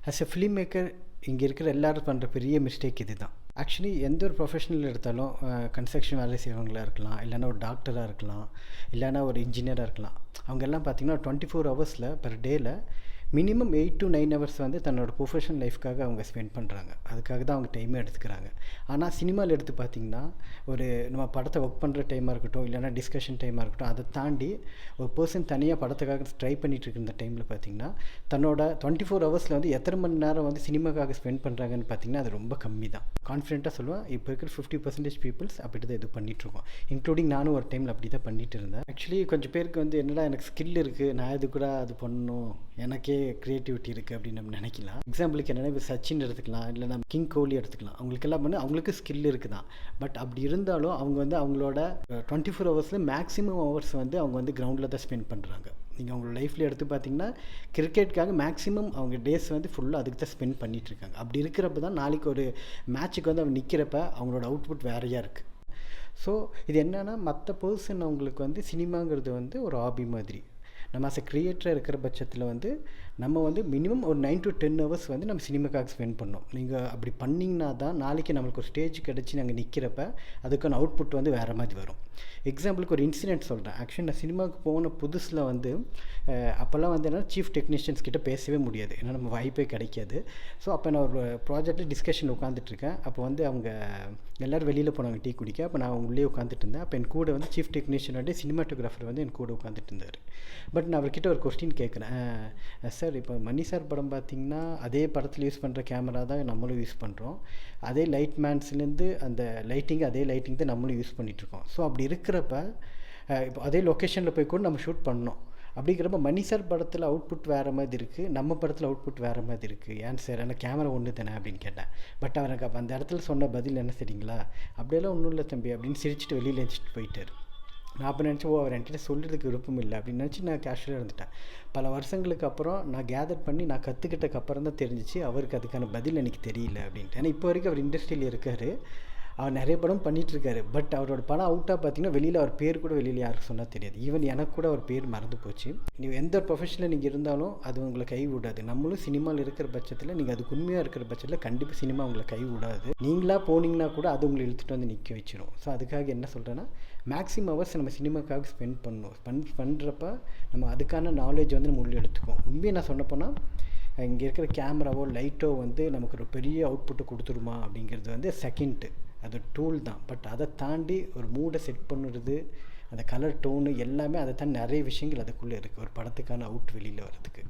As a film maker இங்கே இருக்கிற எல்லோரும் பண்ணுற பெரிய மிஸ்டேக் இது தான். ஆக்சுவலி எந்த ஒரு ப்ரொஃபஷனல் எடுத்தாலும் கன்ஸ்ட்ரக்ஷன் வேலை செய்கிறவங்களா இருக்கலாம், இல்லைனா ஒரு டாக்டராக இருக்கலாம், இல்லைனா ஒரு இன்ஜினியராக இருக்கலாம். அவங்க எல்லாம் பார்த்திங்கன்னா 24 ஹவர்ஸில் பெர் டேயில் மினிமம் 8 to 9 ஹவர்ஸ் வந்து தன்னோட ப்ரொஃபஷனல் லைஃப்க்காக அவங்க ஸ்பெண்ட் பண்ணுறாங்க. அதுக்காக தான் அவங்க டைமே எடுத்துக்கிறாங்க. ஆனால் சினிமாவில் எடுத்து பார்த்திங்கன்னா ஒரு நம்ம படத்தை ஒர்க் பண்ணுற டைமாக இருக்கட்டும், இல்லைனா டிஸ்கஷன் டைமாக இருக்கட்டும், அதை தாண்டி ஒரு பர்சன் தனியாக படத்துக்காக ட்ரை பண்ணிகிட்டு இருக்கிற டைமில் பார்த்திங்கன்னா தன்னோட 24 ஹவர்ஸில் வந்து எத்தனை மணி நேரம் வந்து சினிமாக்காக ஸ்பெண்ட் பண்ணுறாங்கன்னு பார்த்திங்கன்னா அது ரொம்ப கம்மி தான். கான்ஃபிடென்ட்டாக சொல்லுவேன், இப்போ இருக்கிற 50% பீப்புள்ஸ் அப்படி தான் இது பண்ணிகிட்ருக்கோம். இன்க்ளூடிங் நானும் ஒரு டைமில் அப்படி தான் பண்ணிகிட்டு இருந்தேன். ஆக்சுவலி கொஞ்சம் பேருக்கு வந்து என்னடா எனக்கு ஸ்கில் இருக்குது, நான் இது கூட அது பண்ணணும், எனக்கே க்ரியேட்டிவிட்டி இருக்குது அப்படின்னு நம்ம நினைக்கலாம். எக்ஸாம்பிளுக்கு என்னென்னா இப்போ சச்சின் எடுத்துக்கலாம், இல்லை நம்ம கிங் கோலி எடுத்துக்கலாம். அவங்களுக்கெல்லாம் வந்து அவங்களுக்கு ஸ்கில் இருக்குது தான். பட் அப்படி இருந்தாலும் அவங்க வந்து அவங்களோட 24 ஹவர்ஸில் மேக்ஸிமம் ஹவர்ஸ் வந்து அவங்க வந்து கிரவுண்டில் தான் ஸ்பெண்ட் பண்ணுறாங்க. நீங்கள் அவங்களோட லைஃப்பில் எடுத்து பார்த்தீங்கன்னா கிரிக்கெட்டுக்காக மேக்ஸிமம் அவங்க டேஸ் வந்து ஃபுல்லாக அதுக்கு தான் ஸ்பெண்ட் பண்ணிகிட்ருக்காங்க. அப்படி இருக்கிறப்ப தான் நாளைக்கு ஒரு மேட்ச்சுக்கு வந்து அவங்க நிற்கிறப்ப அவங்களோட அவுட்புட் வேறையாக இருக்குது. ஸோ இது என்னென்னா மற்ற பர்சன் அவங்களுக்கு வந்து சினிமாங்கிறது வந்து ஒரு ஹாபி மாதிரி. நம்ம ஆஸ் எ க்ரியேட்டராக இருக்கிற பட்சத்தில் வந்து நம்ம வந்து மினிமம் ஒரு 9 to 10 ஹவர்ஸ் வந்து நம்ம சினிமாக்காக ஸ்பெண்ட் பண்ணோம். நீங்கள் அப்படி பண்ணிங்கன்னா தான் நாளைக்கு நம்மளுக்கு ஒரு ஸ்டேஜ் கிடச்சி நாங்கள் நிற்கிறப்ப அதுக்கான அவுட்புட் வந்து வேறு மாதிரி வரும். எக்ஸாம்பிளுக்கு ஒரு இன்சிடென்ட் சொல்கிறேன். ஆக்சுவலி நான் சினிமாவுக்கு போன புதுசில் வந்து அப்போல்லாம் வந்து என்னென்னா சீஃப் டெக்னீஷியன்ஸ் கிட்ட பேசவே முடியாது, ஏன்னா நம்ம வாய்ப்பே கிடைக்காது. ஸோ அப்போ நான் ஒரு ப்ராஜெக்ட்டில் டிஸ்கஷன் உட்காந்துட்ருக்கேன். அப்போ வந்து அவங்க எல்லோரும் வெளியில் போனாங்க டீ குடிக்க. அப்போ நான் உள்ளே உட்காந்துட்டு இருந்தேன். அப்போ என் கூட வந்து சீஃப் டெக்னீஷியன் வந்து சினிமாட்டோகிராஃபர் வந்து என் கூட உட்காந்துட்டு இருந்தார். பட் நான் அவர்கிட்ட ஒரு கொஸ்டின் கேட்குறேன், சார் இப்போ மணி சார் படம் பார்த்திங்கன்னா அதே படத்தில் யூஸ் பண்ணுற கேமரா தான் நம்மளும் யூஸ் பண்ணுறோம், அதே லைட் மேன்ஸ்லேருந்து அந்த லைட்டிங் அதே லைட்டிங் தான் நம்மளும் யூஸ் பண்ணிகிட்ருக்கோம். ஸோ அப்படி இருக்கிறப்ப இப்போ அதே லொக்கேஷனில் போய் கூட நம்ம ஷூட் பண்ணோம். அப்படிங்கிறப்ப மணி சார் படத்தில் அவுட்புட் வேறு மாதிரி இருக்குது, நம்ம படத்தில் அவுட்புட் வேறு மாதிரி இருக்குது, ஏன் சார் ஆனால் கேமரா ஒன்று தானே அப்படின்னு கேட்டேன். பட் அவருக்கு அப்போ அந்த இடத்துல சொன்ன பதில் என்ன சரிங்களா, அப்படியெல்லாம் ஒன்றும் இல்லை தம்பி அப்படின்னு சிரிச்சுட்டு வெளியில் வச்சுட்டு போயிட்டார். நான் அப்போ நினச்சேன், அவர் என்கிட்ட சொல்கிறதுக்கு விருப்பம் இல்லை அப்படின்னு நினச்சி நான் கேஷுவலாக இருந்துட்டேன். பல வருஷங்களுக்கு அப்புறம் நான் கேதர் பண்ணி நான் கற்றுக்கிட்டக்கு அப்புறம் தான் தெரிஞ்சிச்சு அவருக்கு அதுக்கான பதில் எனக்கு தெரியல அப்படின்ட்டு. ஏன்னா இப்போ வரைக்கும் அவர் இண்டஸ்ட்ரியில் இருக்கார், அவர் நிறைய படம் பண்ணிகிட்ருக்காரு. பட் அவரோட படம் அவுட்டாக பார்த்தீங்கன்னா வெளியில் அவர் பேர் கூட வெளியில் யாருக்கு சொன்னால் தெரியாது. ஈவன் எனக்கு கூட அவர் பேர் மறந்து போச்சு. நீங்கள் எந்த ஒரு ப்ரொஃபஷனில் நீங்கள் இருந்தாலும் அது உங்களை கை விடாது. நம்மளும் சினிமாவில் இருக்கிற பட்சத்தில் நீங்கள் அதுக்கு உண்மையாக இருக்கிற பட்சத்தில் கண்டிப்பாக சினிமா உங்களை கை விடாது. நீங்களாக போனீங்கன்னா கூட அது உங்களை இழுத்துட்டு வந்து நிற்க வச்சிடும். ஸோ அதுக்காக என்ன சொல்கிறேன்னா மேக்ஸிமம் ஹவர்ஸ் நம்ம சினிமாக்காக ஸ்பெண்ட் பண்ணணும். பண்ணுறப்ப நம்ம அதுக்கான நாலேஜ் வந்து நம்ம உள்ளே எடுத்துக்குவோம். உண்மையை நான் சொன்னப்போனால் இங்கே இருக்கிற கேமராவோ லைட்டோ வந்து நமக்கு ஒரு பெரிய அவுட்புட்டை கொடுத்துருமா அப்படிங்கிறது வந்து செகண்டு, அது டூல் தான். பட் அதை தாண்டி ஒரு மூடை செட் பண்ணுறது, அந்த கலர் டோனு எல்லாமே அதை தாண்டி நிறைய விஷயங்கள் அதுக்குள்ளே இருக்குது ஒரு படத்துக்கான அவுட் வெளியில் வர்றதுக்கு.